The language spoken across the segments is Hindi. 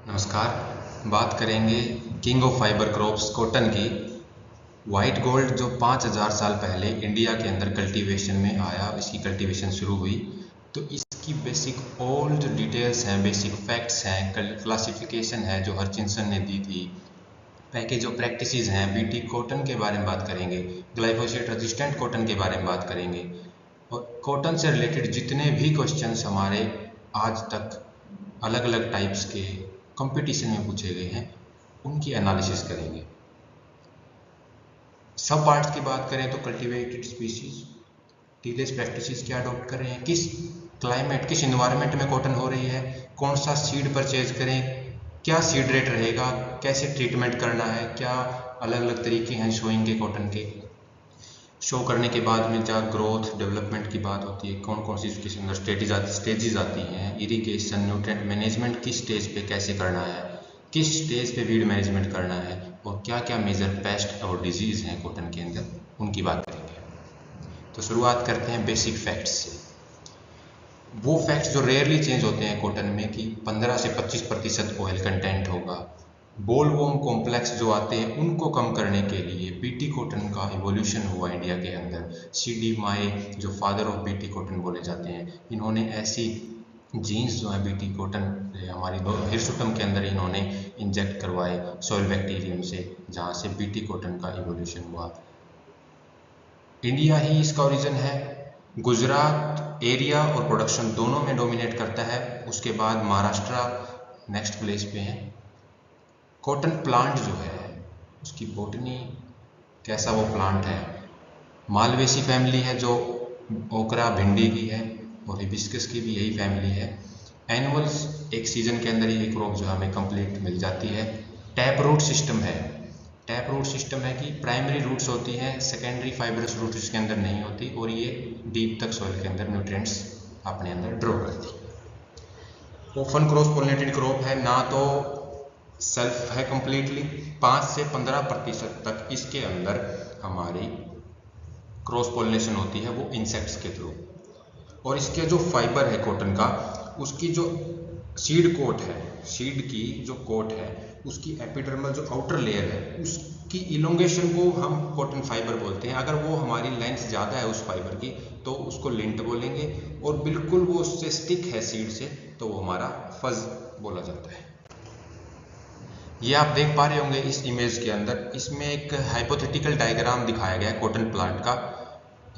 नमस्कार। बात करेंगे king of fibre crops cotton की। वाइट गोल्ड जो 5000 साल पहले इंडिया के अंदर कल्टीवेशन में आया, इसकी कल्टीवेशन शुरू हुई, तो इसकी बेसिक ऑल जो डिटेल्स हैं, बेसिक फैक्ट्स हैं, क्लासिफिकेशन है जो हरचिंसन ने दी थी, पैकेज जो प्रैक्टिसेस हैं, बीटी कॉटन के बारे में बात करेंगे, ग्लाइफोसेट रेजिस्टेंट कॉटन के बारे में बात करेंगे, और कॉटन से रिलेटेड जितने भी क्वेश्चंस हमारे आज तक अलग अलग टाइप्स के कंपटीशन में पूछे गए हैं उनकी एनालिसिस करेंगे। सब पार्ट्स की बात करें तो कल्टीवेटेड स्पीशीज टीलेज प्रैक्टिसेस क्या अडॉप्ट कर रहे हैं, किस क्लाइमेट किस इन्वायरमेंट में कॉटन हो रही है, कौन सा सीड परचेज करें, क्या सीड रेट रहेगा, कैसे ट्रीटमेंट करना है, क्या अलग अलग तरीके हैं शोइंग के कॉटन के। शो करने के बाद में जहाँ ग्रोथ डेवलपमेंट की बात होती है, कौन कौन सी इसके अंदर स्टेजेस आती हैं, इरिगेशन न्यूट्रिएंट मैनेजमेंट किस स्टेज पे कैसे करना है, किस स्टेज पे वीड मैनेजमेंट करना है, और क्या क्या मेजर पेस्ट और डिजीज़ हैं कॉटन के अंदर, उनकी बात करेंगे। तो शुरुआत करते हैं बेसिक फैक्ट्स से। वो फैक्ट्स जो रेयरली चेंज होते हैं कॉटन में कि 15 से 25% ऑयल कंटेंट होगा। बोलवॉर्म कॉम्प्लेक्स जो आते हैं उनको कम करने के लिए बीटी कॉटन का इवोल्यूशन हुआ इंडिया के अंदर। सीडी माए जो फादर ऑफ बीटी कॉटन बोले जाते हैं, इन्होंने ऐसी जीन्स जो है बीटी कॉटन हमारी हिरसुटम के अंदर इन्होंने इंजेक्ट करवाए सॉइल बैक्टीरियम से, जहाँ से बीटी कॉटन का इवोल्यूशन हुआ। इंडिया ही इसका ओरिजिन है। गुजरात एरिया और प्रोडक्शन दोनों में डोमिनेट करता है, उसके बाद महाराष्ट्र नेक्स्ट प्लेस पे है। कॉटन प्लांट जो है उसकी बॉटनी कैसा वो प्लांट है, मालवेसी फैमिली है जो ओकरा भिंडी की है, और हिबिस्कस की भी यही फैमिली है। एनुअल्स एक सीजन के अंदर ही क्रॉप जो हमें कंप्लीट मिल जाती है। टैप रूट सिस्टम है। टैप रूट सिस्टम है कि प्राइमरी रूट्स होती हैं, सेकेंडरी फाइबरस रूट्स इसके अंदर नहीं होती, और ये डीप तक सॉइल के अंदर न्यूट्रिएंट्स अपने अंदर ड्रॉ करती है। ओपन क्रॉस पोलिनेटेड क्रॉप है, ना तो सेल्फ है कंप्लीटली, 5 से 15% तक इसके अंदर हमारी क्रॉस पोलिनेशन होती है, वो इंसेक्ट्स के थ्रू। और इसके जो फाइबर है कॉटन का, उसकी जो सीड कोट है, सीड की जो कोट है, उसकी एपिडर्मल जो आउटर लेयर है, उसकी इलोंगेशन को हम कॉटन फाइबर बोलते हैं। अगर वो हमारी लेंथ ज़्यादा है उस फाइबर की तो उसको लिंट बोलेंगे, और बिल्कुल वो उससे स्टिक है सीड से तो वो हमारा फज बोला जाता है। ये आप देख पा रहे होंगे इस इमेज के अंदर, इसमें एक हाइपोथेटिकल डायग्राम दिखाया गया है कॉटन प्लांट का।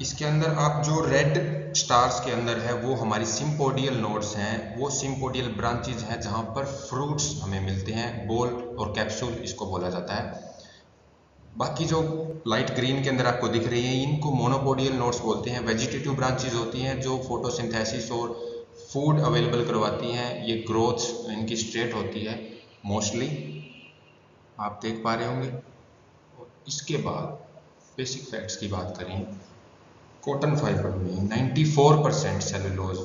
इसके अंदर आप जो रेड स्टार्स के अंदर है वो हमारी सिम्पोडियल नोड्स हैं, वो सिम्पोडियल ब्रांचेज हैं जहाँ पर फ्रूट्स हमें मिलते हैं, बोल और कैप्सूल इसको बोला जाता है। बाकी जो लाइट ग्रीन के अंदर आपको दिख रही है, इनको मोनोपोडियल नोड्स बोलते हैं। वेजिटेटिव ब्रांचेज होती हैं जो फोटोसिंथेसिस और फूड अवेलेबल करवाती हैं, ये ग्रोथ इनकी स्ट्रेट होती है मोस्टली, आप देख पा रहे होंगे। इसके बाद बेसिक फैक्ट्स की बात करें, कॉटन फाइबर में 94% सेलुलोज,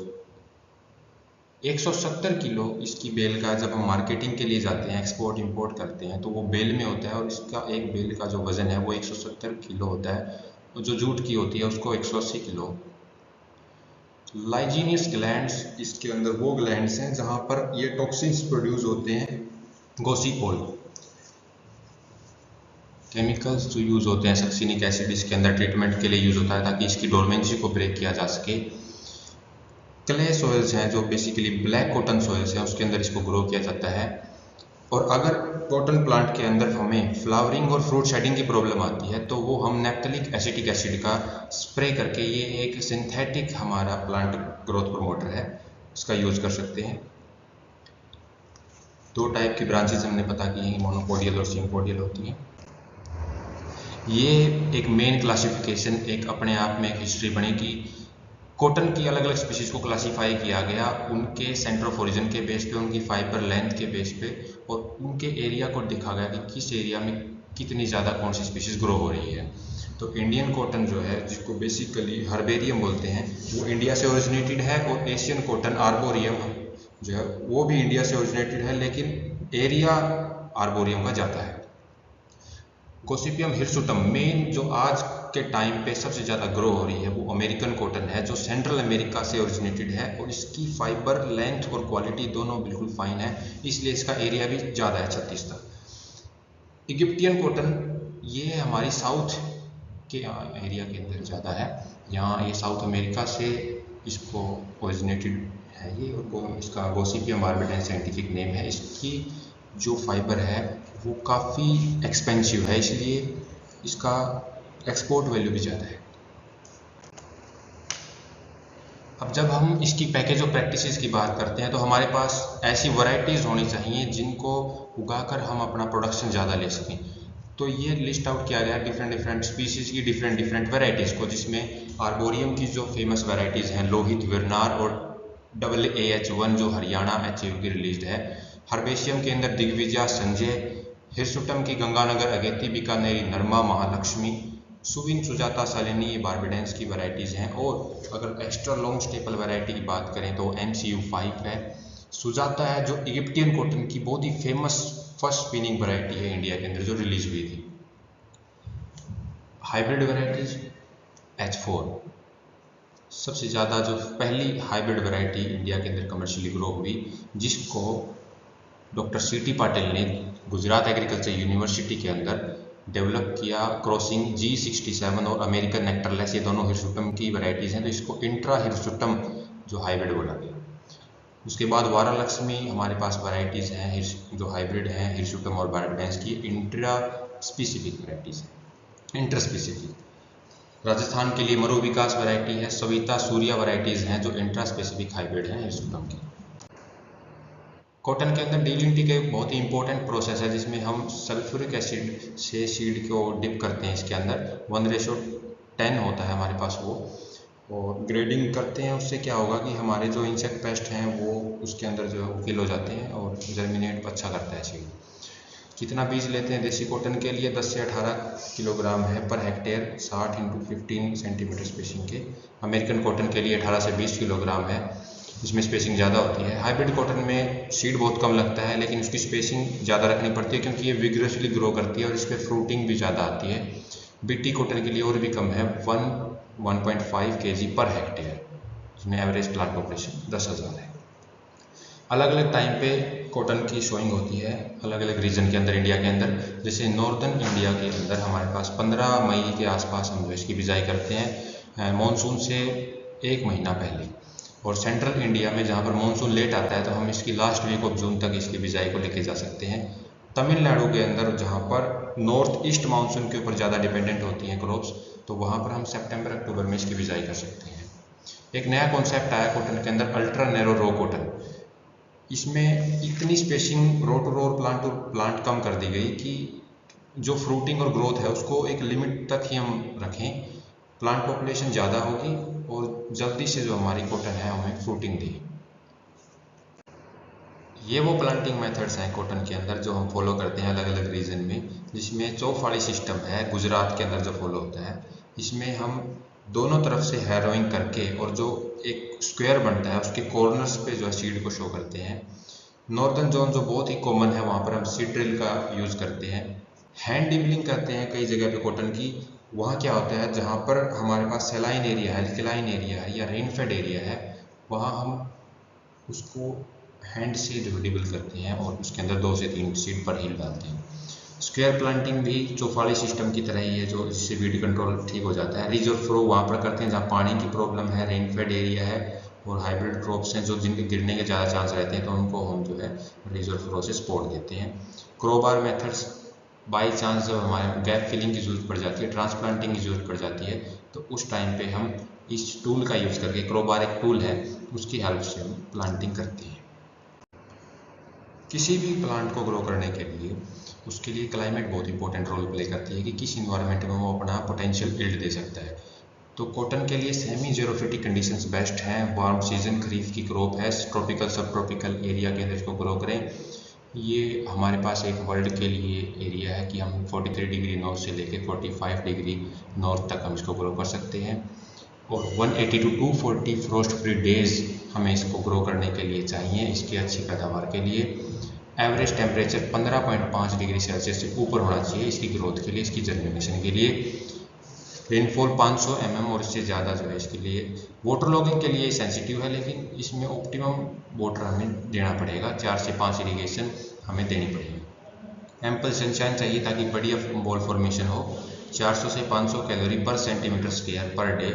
170 किलो इसकी बेल का जब हम मार्केटिंग के लिए जाते हैं, एक्सपोर्ट इंपोर्ट करते हैं, तो वो बेल में होता है, और इसका एक बेल का जो वज़न है वो 170 किलो होता है, और जो जूट की होती है उसको 180 किलो। लाइजीनियस ग्लैंड्स इसके अंदर वो ग्लैंड्स हैं जहाँ पर ये टॉक्सिन्स प्रोड्यूस होते हैं, गोसीपोल केमिकल्स जो यूज़ होते हैं, सक्सिनिक एसिड इसके अंदर ट्रीटमेंट के लिए यूज़ होता है ताकि इसकी डोरमेंसी को ब्रेक किया जा सके। क्ले सॉइल्स हैं जो बेसिकली ब्लैक कॉटन सॉइल्स हैं, उसके अंदर इसको ग्रो किया जाता है। और अगर कॉटन प्लांट के अंदर हमें फ्लावरिंग और फ्रूट शेडिंग की प्रॉब्लम आती है तो वो हम नैप्थेलिक एसिटिक एसिड का स्प्रे करके, ये एक सिंथेटिक हमारा प्लांट ग्रोथ प्रमोटर है, इसका यूज़ कर सकते हैं। 2 टाइप की ब्रांचेज हमने पता की हैं, मोनोपोडियल और सिम्पोडियल होती हैं। ये एक मेन क्लासिफिकेशन एक अपने आप में एक हिस्ट्री बनी कि कॉटन की अलग अलग स्पीशीज़ को क्लासीफाई किया गया उनके सेंटर ऑफ ओरिजिन के बेस पे, उनकी फाइबर लेंथ के बेस पे, और उनके एरिया को देखा गया कि किस एरिया में कितनी ज़्यादा कौन सी स्पीशीज़ ग्रो हो रही है। तो इंडियन कॉटन जो है, जिसको बेसिकली हर्बेरियम बोलते हैं, वो इंडिया से ओरिजिनेटेड है, और एशियन कॉटन आर्बोरियम जो है वो भी इंडिया से ओरिजिनेटेड है, लेकिन एरिया आर्बोरियम का ज़्यादा है। गोसिपियम हिरसुटम मेन जो आज के टाइम पे सबसे ज़्यादा ग्रो हो रही है वो अमेरिकन कॉटन है, जो सेंट्रल अमेरिका से ओरिजिनेटेड है और इसकी फाइबर लेंथ और क्वालिटी दोनों बिल्कुल फाइन है, इसलिए इसका एरिया भी ज़्यादा है 36 तक। इजिप्टियन कॉटन ये हमारी साउथ के एरिया के अंदर ज़्यादा है, यहाँ ये साउथ अमेरिका से इसको ओरिजिनेटेड है ये, और इसका गोसिपियम बार्बाडेंस साइंटिफिक नेम है। इसकी जो फाइबर है वो काफ़ी एक्सपेंसिव है, इसलिए इसका एक्सपोर्ट वैल्यू भी ज़्यादा है। अब जब हम इसकी पैकेज ऑफ प्रैक्टिसेस की बात करते हैं तो हमारे पास ऐसी वैरायटीज़ होनी चाहिए जिनको उगाकर हम अपना प्रोडक्शन ज़्यादा ले सकें। तो ये लिस्ट आउट किया गया डिफरेंट स्पीसीज़ की डिफरेंट वैरायटीज़ को, जिसमें आर्बोरियम की जो फेमस वैरायटीज़ हैं लोहित, विरनार और AAH1 जो हरियाणा HAU की रिलीज है, हर्बेशियम के अंदर दिग्विजय, संजय, हिरसुटम की गंगानगर, अगेती, बीकानेरी, नरमा, महालक्ष्मी, सुविन, सुजाता, सालिनी, ये बार्बाडेंस की वैरायटीज़ हैं। और अगर एक्स्ट्रा लॉन्ग स्टेपल वैरायटी की बात करें तो MCU5 है। सुजाता है जो इजिप्टियन कॉटन की बहुत ही फेमस फर्स्ट स्पिनिंग वैरायटी है इंडिया के अंदर जो रिलीज हुई थी। हाइब्रिड वैरायटीज H4 सबसे ज़्यादा जो पहली हाइब्रिड वैरायटी इंडिया के अंदर कमर्शियली ग्रो हुई, जिसको डॉक्टर CT पाटिल ने गुजरात एग्रीकल्चर यूनिवर्सिटी के अंदर डेवलप किया, क्रॉसिंग G67 और अमेरिकन नेक्टरलेस, ये दोनों हिरसुटम की वैरायटीज़ हैं, तो इसको इंट्रा हिरसुटम जो हाइब्रिड बोला गया। उसके बाद वारालक्ष्मी हमारे पास वैरायटीज़ हैं जो हाइब्रिड हैं हिरसुटम और बार्बाडेंस की, इंट्रा स्पेसिफिक वैरायटीज़ हैं, इंटर स्पेसिफिक। राजस्थान के लिए मरु विकास वैरायटी है, सविता, सूर्या वैरायटीज़ हैं जो इंट्रा स्पेसिफिक हाइब्रिड हैं हिरसुटम की। कॉटन के अंदर डीलिंटिंग एक बहुत ही इंपॉर्टेंट प्रोसेस है, जिसमें हम सल्फ्यूरिक एसिड से सीड को डिप करते हैं इसके अंदर, 1:10 होता है हमारे पास वो, और ग्रेडिंग करते हैं। उससे क्या होगा कि हमारे जो इंसेक्ट पेस्ट हैं वो उसके अंदर जो है किल हो जाते हैं और जर्मिनेट अच्छा करता है सीड। कितना बीज लेते हैं देसी कॉटन के लिए? 10 से 18 किलोग्राम है पर हेक्टेयर, 60 × 15 सेंटीमीटर स्पेसिंग के। अमेरिकन कॉटन के लिए 18 से 20 किलोग्राम है, इसमें स्पेसिंग ज़्यादा होती है। हाइब्रिड कॉटन में सीड बहुत कम लगता है, लेकिन उसकी स्पेसिंग ज़्यादा रखनी पड़ती है क्योंकि ये विग्रसली ग्रो करती है और इस पर फ्रूटिंग भी ज़्यादा आती है। BT कॉटन के लिए और भी कम है, 1.5 kg पर हेक्टेयर, जिसमें एवरेज प्लांट पॉपुलेशन 10,000 है। अलग अलग टाइम पे कॉटन की सोइंग होती है अलग अलग रीजन के अंदर इंडिया के अंदर। जैसे नॉर्दर्न इंडिया के अंदर हमारे पास 15 मई के आसपास हम जो इसकी बिजाई करते हैं मानसून से 1 महीना पहले, और सेंट्रल इंडिया में जहाँ पर मानसून लेट आता है तो हम इसकी लास्ट वीक ऑफ जून तक इसकी बिजाई को लेके जा सकते हैं। तमिलनाडु के अंदर जहाँ पर नॉर्थ ईस्ट मानसून के ऊपर ज़्यादा डिपेंडेंट होती हैं क्रॉप्स, तो वहाँ पर हम सितंबर अक्टूबर में इसकी बिजाई कर सकते हैं। एक नया कॉन्सेप्ट आया कॉटन के अंदर, अल्ट्रा नैरो रो कॉटन। इसमें इतनी spacing row to row, plant to plant कम कर दी गई कि जो फ्रूटिंग और ग्रोथ है उसको एक लिमिट तक ही हम रखें, प्लांट पॉपुलेशन ज़्यादा होगी और जल्दी से जो हमारी कॉटन है हमें फ्रूटिंग दी। ये वो प्लांटिंग मेथड्स हैं कॉटन के अंदर जो हम फॉलो करते हैं अलग अलग रीजन में, जिसमें चौफाड़ी सिस्टम है गुजरात के अंदर जो फॉलो होता है। इसमें हम दोनों तरफ से हैरोइंग करके और जो एक स्क्वायर बनता है उसके कॉर्नर्स पे जो है सीड को शो करते हैं। नॉर्दर्न जोन जो बहुत ही कॉमन है वहाँ पर हम सीड ड्रिल का यूज़ करते हैं। हैंड डिबलिंग करते हैं कई जगह पे कॉटन की। वहाँ क्या होता है जहाँ पर हमारे पास सेलाइन एरिया है, एल्कलाइन एरिया है या रेनफेड एरिया है, वहाँ हम उसको हैंड से जो डिबल करते हैं और उसके अंदर 2 से 3 सीड पर हील डालते हैं। स्क्वायर प्लांटिंग भी चौफाड़ी सिस्टम की तरह ही है, जो जिससे वीड कंट्रोल ठीक हो जाता है। रिज और फ्रो वहाँ पर करते हैं जहाँ पानी की प्रॉब्लम है, रेनफेड एरिया है और हाइब्रिड क्रॉप्स हैं जो जिनके गिरने के ज़्यादा चांस रहते हैं, तो उनको हम जो है रिज और फ्रो से सपोर्ट देते हैं। क्रोबार मेथड्स, बाई चांस जब हमारे गैप फिलिंग की ज़रूरत पड़ जाती है, ट्रांसप्लांटिंग की ज़रूरत पड़ जाती है, तो उस टाइम पे हम इस टूल का यूज़ करके, क्रोबार एक टूल है, उसकी हेल्प से हम प्लांटिंग करते हैं। किसी भी प्लांट को ग्रो करने के लिए उसके लिए क्लाइमेट बहुत इंपॉर्टेंट रोल प्ले करती है कि किस इन्वायरमेंट में वो अपना पोटेंशियल यील्ड दे सकता है। तो कॉटन के लिए सेमी जेरोफिटिक कंडीशंस बेस्ट हैं। वार्म सीजन खरीफ की क्रॉप है, ट्रॉपिकल सब ट्रॉपिकल एरिया के अंदर इसको ग्रो करें। ये हमारे पास एक वर्ल्ड के लिए एरिया है कि हम 43 डिग्री नॉर्थ से लेकर 45 डिग्री नॉर्थ तक हम इसको ग्रो कर सकते हैं, और 180 to 240 फ्रोस्ट फ्री डेज हमें इसको ग्रो करने के लिए चाहिए इसकी अच्छी पैदावार के लिए। एवरेज टेम्परेचर 15.5 डिग्री सेल्सियस से ऊपर होना चाहिए इसकी ग्रोथ के लिए, इसकी जर्मिनेशन के लिए। रेनफॉल 500 mm और इससे ज़्यादा जो है इसके लिए वाटर लॉगिंग के लिए सेंसिटिव है, लेकिन इसमें ऑप्टिमम वाटर हमें देना पड़ेगा, 4 से 5 इरीगेशन हमें देनी पड़ेगी। एम्पल सनशाइन चाहिए ताकि बढ़िया बॉल फॉर्मेशन हो। 400 से 500 कैलोरी पर सेंटीमीटर स्क्वायर पर डे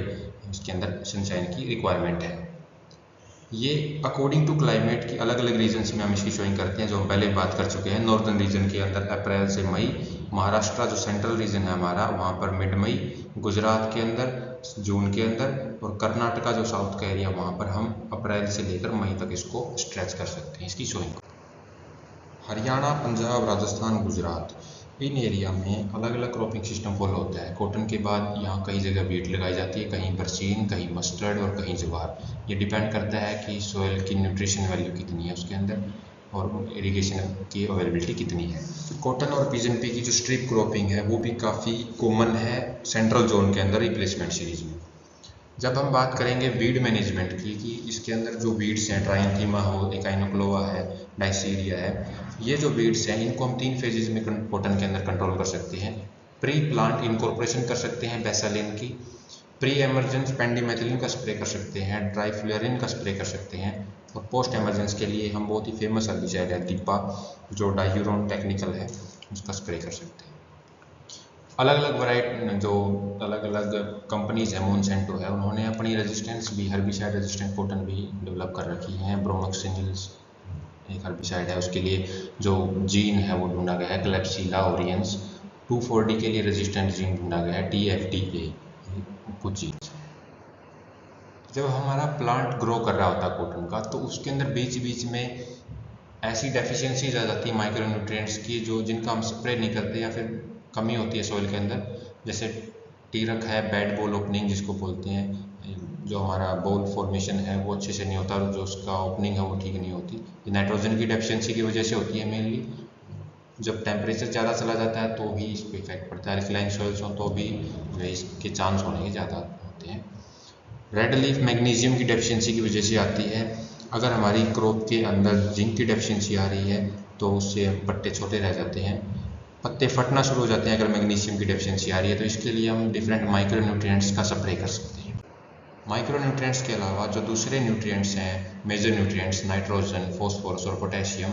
इसके अंदर सनशाइन की रिक्वायरमेंट है। ये अकॉर्डिंग टू क्लाइमेट की अलग अलग रीजन्स में हम इसकी शोइंग करते हैं, जो हम पहले बात कर चुके हैं। नॉर्दर्न रीजन के अंदर अप्रैल से मई, महाराष्ट्र जो सेंट्रल रीजन है हमारा वहाँ पर मिड मई, गुजरात के अंदर जून के अंदर, और कर्नाटका जो साउथ का एरिया वहाँ पर हम अप्रैल से लेकर मई तक इसको स्ट्रेच कर सकते हैं इसकी शोइंग। हरियाणा, पंजाब, राजस्थान, गुजरात, इन एरिया में अलग अलग क्रॉपिंग सिस्टम फॉलो होता है। कॉटन के बाद यहाँ कई जगह वीट लगाई जाती है, कहीं बरसीन, कहीं मस्टर्ड और कहीं ज्वार। ये डिपेंड करता है कि सॉइल की न्यूट्रिशन वैल्यू कितनी है उसके अंदर और इरिगेशन की अवेलेबिलिटी कितनी है। कॉटन और पिजन पी की जो स्ट्रिप क्रॉपिंग है वो भी काफ़ी कॉमन है सेंट्रल जोन के अंदर रिप्लेसमेंट सीरीज में। जब हम बात करेंगे वीड मैनेजमेंट की कि इसके अंदर जो वीड्स हैं, ट्राइंथीमा हो, एकाइनोक्लोआ है, डायसीरिया है, ये जो वीड्स हैं इनको हम 3 फेजेज में कॉटन के अंदर कंट्रोल कर सकते हैं। प्री प्लांट इनकॉर्पोरेशन कर सकते हैं बेसालिन की, प्री एमरजेंस पेंडिमेथिलिन का स्प्रे कर सकते हैं, ट्राइफ्लोरिन का स्प्रे कर सकते हैं, और पोस्ट एमरजेंस के लिए हम बहुत ही फेमस हर्बिसाइड है डिप्पा जो डायूरोन टेक्निकल है उसका स्प्रे कर सकते हैं। अलग अलग वैरायटी जो अलग अलग कंपनीज है, मोनसेंटो है, उन्होंने अपनी रेजिस्टेंस भी हर्बिसाइड रेजिस्टेंट कॉटन भी डेवलप कर रखी है। ब्रोमोक्सिनिल्स एक हर्बिसाइड है, उसके लिए जो जीन है वो ढूंढा गया है, क्लेप्सिला ओरियंस। 2,4-D के लिए रेजिस्टेंट जीन ढूंढा गया है, TFDA कुछ जीन। जब हमारा प्लांट ग्रो कर रहा होता है कॉटन का, तो उसके अंदर बीच बीच में ऐसी डेफिशिएंसीज आ जाती है माइक्रो न्यूट्रिएंट्स की जो जिनका हम स्प्रे नहीं करते या फिर कमी होती है सॉइल के अंदर। जैसे टीरक है, बैड बॉल ओपनिंग जिसको बोलते हैं, जो हमारा बॉल फॉर्मेशन है वो अच्छे से नहीं होता, और जो उसका ओपनिंग है वो ठीक नहीं होती। ये नाइट्रोजन की डेफिशिएंसी की वजह से होती है मेनली। जब टेम्परेचर ज़्यादा चला जाता है तो भी इस पर इफेक्ट पड़ता है। रिक्लाइन सॉइल्स हों तो भी जो है इसके चांस होने के ज़्यादा होते हैं। रेड लीफ मैग्नीशियम की डेफिशिएंसी की वजह से आती है। अगर हमारी क्रॉप के अंदर जिंक की डेफिशिएंसी आ रही है तो उससे पत्ते छोटे रह जाते हैं, पत्ते फटना शुरू हो जाते हैं अगर मैग्नीशियम की डेफिशिएंसी आ रही है। तो इसके लिए हम डिफरेंट माइक्रो न्यूट्रिएंट्स का स्प्रे कर सकते हैं। माइक्रो न्यूट्रिएंट्स के अलावा जो दूसरे न्यूट्रिएंट्स हैं, मेजर न्यूट्रिएंट्स, नाइट्रोजन, फॉस्फोरस और पोटेशियम,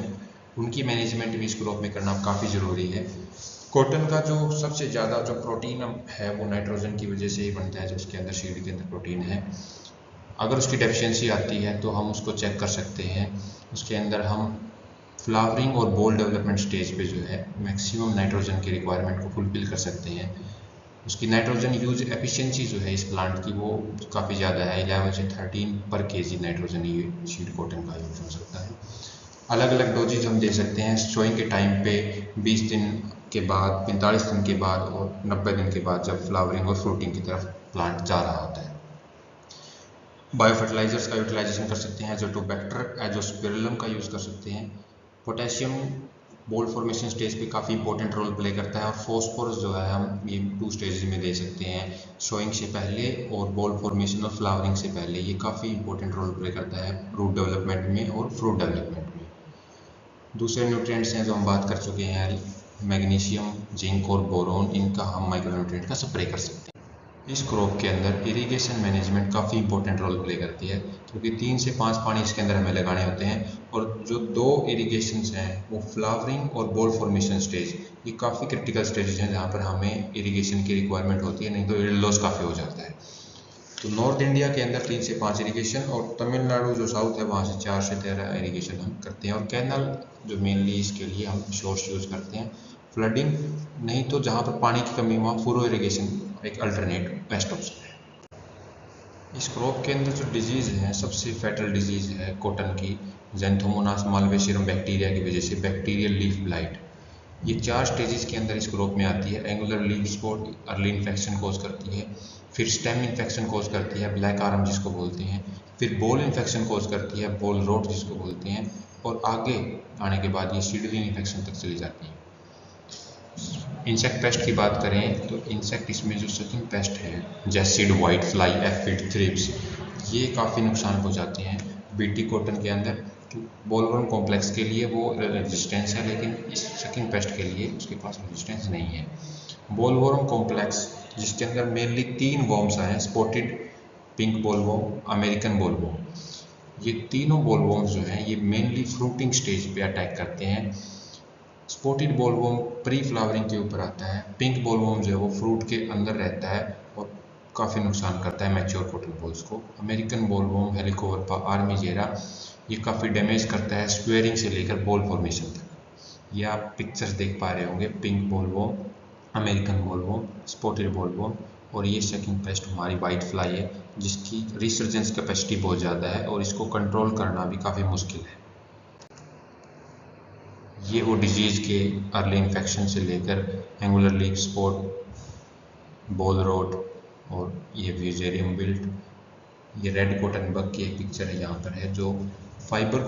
उनकी मैनेजमेंट भी इस क्रॉप में करना काफ़ी ज़रूरी है। कॉटन का जो सबसे ज़्यादा जो प्रोटीन है वो नाइट्रोजन की वजह से ही बनता है, जो उसके अंदर सीड के अंदर प्रोटीन है। अगर उसकी डेफिशिएंसी आती है तो हम उसको चेक कर सकते हैं। उसके अंदर हम फ्लावरिंग और बॉल डेवलपमेंट स्टेज पे जो है मैक्सिमम नाइट्रोजन की रिक्वायरमेंट को फुलफिल कर सकते हैं। उसकी नाइट्रोजन यूज एफिशिएंसी जो है इस प्लांट की वो काफ़ी ज़्यादा है, 11 से 13 पर kg नाइट्रोजन ये सीड कॉटन का यूज हो सकता है। अलग अलग डोजेज हम दे सकते हैं सोइंग के टाइम पे, 20 दिन के बाद, 45 दिन के बाद और 90 दिन के बाद, जब फ्लावरिंग और फ्रूटिंग की तरफ प्लांट जा रहा होता है। बायो फर्टिलाइजर्स का यूटिलाइजेशन कर सकते हैं, एजोटोबैक्टर, एजोस्पिरिलम का यूज़ कर सकते हैं। पोटेशियम बॉल फॉर्मेशन स्टेज पे काफ़ी इंपॉर्टेंट रोल प्ले करता है, और फॉस्फोरस जो है हम ये 2 स्टेजेस में दे सकते हैं, शोइंग से पहले और बॉल फॉर्मेशन और फ्लावरिंग से पहले। ये काफ़ी इंपॉर्टेंट रोल प्ले करता है रूट डेवलपमेंट में और फ्रूट डेवलपमेंट में। दूसरे न्यूट्रिएंट्स हैं जो हम बात कर चुके हैं, मैग्नीशियम, जिंक और बोरोन, इनका हम माइक्रो न्यूट्रिएंट का स्प्रे कर सकते हैं। इस क्रॉप के अंदर इरिगेशन मैनेजमेंट काफ़ी इंपॉर्टेंट रोल प्ले करती है, क्योंकि 3 से 5 पानी इसके अंदर हमें लगाने होते हैं। और जो 2 इरिगेशंस हैं वो फ्लावरिंग और बॉल फॉर्मेशन स्टेज, ये काफ़ी क्रिटिकल स्टेजेस हैं जहाँ पर हमें इरिगेशन की रिक्वायरमेंट होती है, नहीं तो यील्ड लॉस काफ़ी हो जाता है। तो नॉर्थ इंडिया के अंदर 3 से 5 इरिगेशन, और तमिलनाडु जो साउथ है वहाँ से 4 से 13 इरिगेशन हम करते हैं। और कैनल जो मेनली इसके लिए हम सोर्स यूज़ करते हैं। फ्लडिंग नहीं तो जहाँ पर पानी की कमी वहाँ फूरो इरिगेशन एक अल्टरनेट बेस्ट ऑप्शन है। इस क्रॉप के अंदर जो डिजीज़ है, सबसे फैटल डिजीज़ है कॉटन की, ज़ैंथोमोनास मालवेशियरम बैक्टीरिया की वजह से बैक्टीरियल लीफ ब्लाइट। ये 4 स्टेजेस के अंदर इस क्रॉप में आती है। Angular leaf spot early infection cause करती है, फिर स्टेम इन्फेक्शन कोज करती है, ब्लैक आर्म जिसको बोलते हैं, फिर बॉल इन्फेक्शन कोज करती है, बॉल रोट जिसको बोलते हैं, और आगे आने के बाद ये सीडलिंग इन्फेक्शन तक चली जाती है। इंसेक्ट पेस्ट की बात करें तो इंसेक्ट इसमें जो सकिंग पेस्ट है, jassid, white fly, aphid, thrips, ये काफ़ी नुकसान पहुंचाते हैं बीटी कॉटन के अंदर। बोलवर्म कॉम्प्लेक्स के लिए वो रेजिस्टेंस है, लेकिन इस सकिंग पेस्ट के लिए उसके पास रेजिस्टेंस नहीं है। बोलवर्म कॉम्प्लेक्स जिसके अंदर मेनली 3 वर्म्स आए हैं, spotted, pink bollworm, American bollworm. ये तीनों बोलवर्म्स जो हैं ये मेनली फ्रूटिंग स्टेज पे अटैक करते हैं। स्पॉटेड बोलवर्म प्री फ्लावरिंग के ऊपर आता है, पिंक बोलवर्म जो है वो फ्रूट के अंदर रहता है और काफ़ी नुकसान करता है मैच्योर कॉटन बॉल्स को। अमेरिकन बोलवर्म हेलिकोवर्पा आर्मीजेरा ये काफ़ी डैमेज करता है स्क्वेयरिंग से लेकर बॉल फॉर्मेशन तक। ये आप पिक्चर्स देख पा रहे होंगे, pink bollworm, American bollworm, spotted bollworm, और ये सेकंड पेस्ट हमारी वाइट फ्लाई है जिसकी रिसर्जेंस कैपेसिटी बहुत ज़्यादा है और इसको कंट्रोल करना भी काफ़ी मुश्किल है। ये वो डिजीज़ के अर्ली इन्फेक्शन से लेकर angular leaf spot, boll rot और ये फ्यूजेरियम विल्ट, ये रेड कॉटन बग की एक पिक्चर है यहाँ पर है, जो फाइबर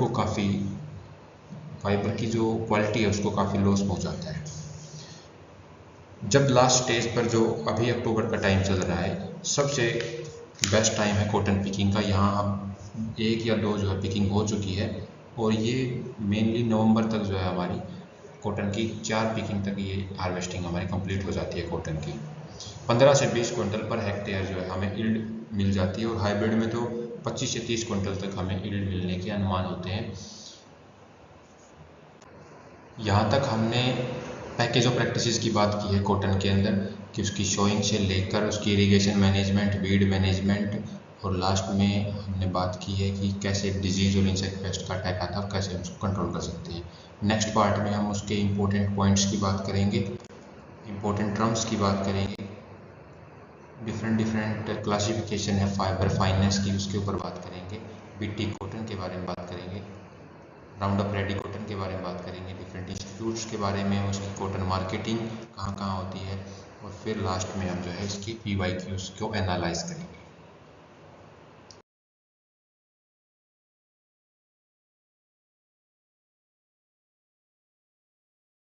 की जो क्वालिटी है उसको काफ़ी लॉस पहुँचाता है। जब लास्ट स्टेज पर जो अभी अक्टूबर का टाइम चल रहा है, सबसे बेस्ट टाइम है कॉटन पिकिंग का। यहाँ हम 1 या 2 जो है पिकिंग हो चुकी है और ये मेनली नवंबर तक जो है हमारी कॉटन की 4 पिकिंग तक ये हार्वेस्टिंग हमारी कंप्लीट हो जाती है कॉटन की। 15 से 20 क्विंटल पर हेक्टेयर जो है हमें यील्ड मिल जाती है और हाइब्रिड में तो 25 से 30 क्विंटल तक हमें यील्ड मिलने के अनुमान होते हैं। यहाँ तक हमने पैकेज ऑफ प्रैक्टिसेस की बात की है कॉटन के अंदर, कि उसकी शोइंग से लेकर उसकी इरिगेशन मैनेजमेंट, वीड मैनेजमेंट, और लास्ट में हमने बात की है कि कैसे डिजीज़ और इंसेक्ट पेस्ट का अटैक आता है और कैसे हम उसको कंट्रोल कर सकते हैं। नेक्स्ट पार्ट में हम उसके इम्पोर्टेंट पॉइंट्स की बात करेंगे, इम्पोर्टेंट टर्म्स की बात करेंगे, डिफरेंट क्लासिफिकेशन है फाइबर फाइनेंस की, उसके ऊपर बात करेंगे, बीटी कॉटन के बारे में बात करेंगे, राउंड अप रेडी कॉटन के बारे में बात करेंगे, डिफरेंट इंस्टीट्यूट्स के बारे में, उसकी कॉटन मार्केटिंग कहाँ कहाँ होती है, और फिर लास्ट में हम जो है इसकी PYQs को एनालाइज करेंगे।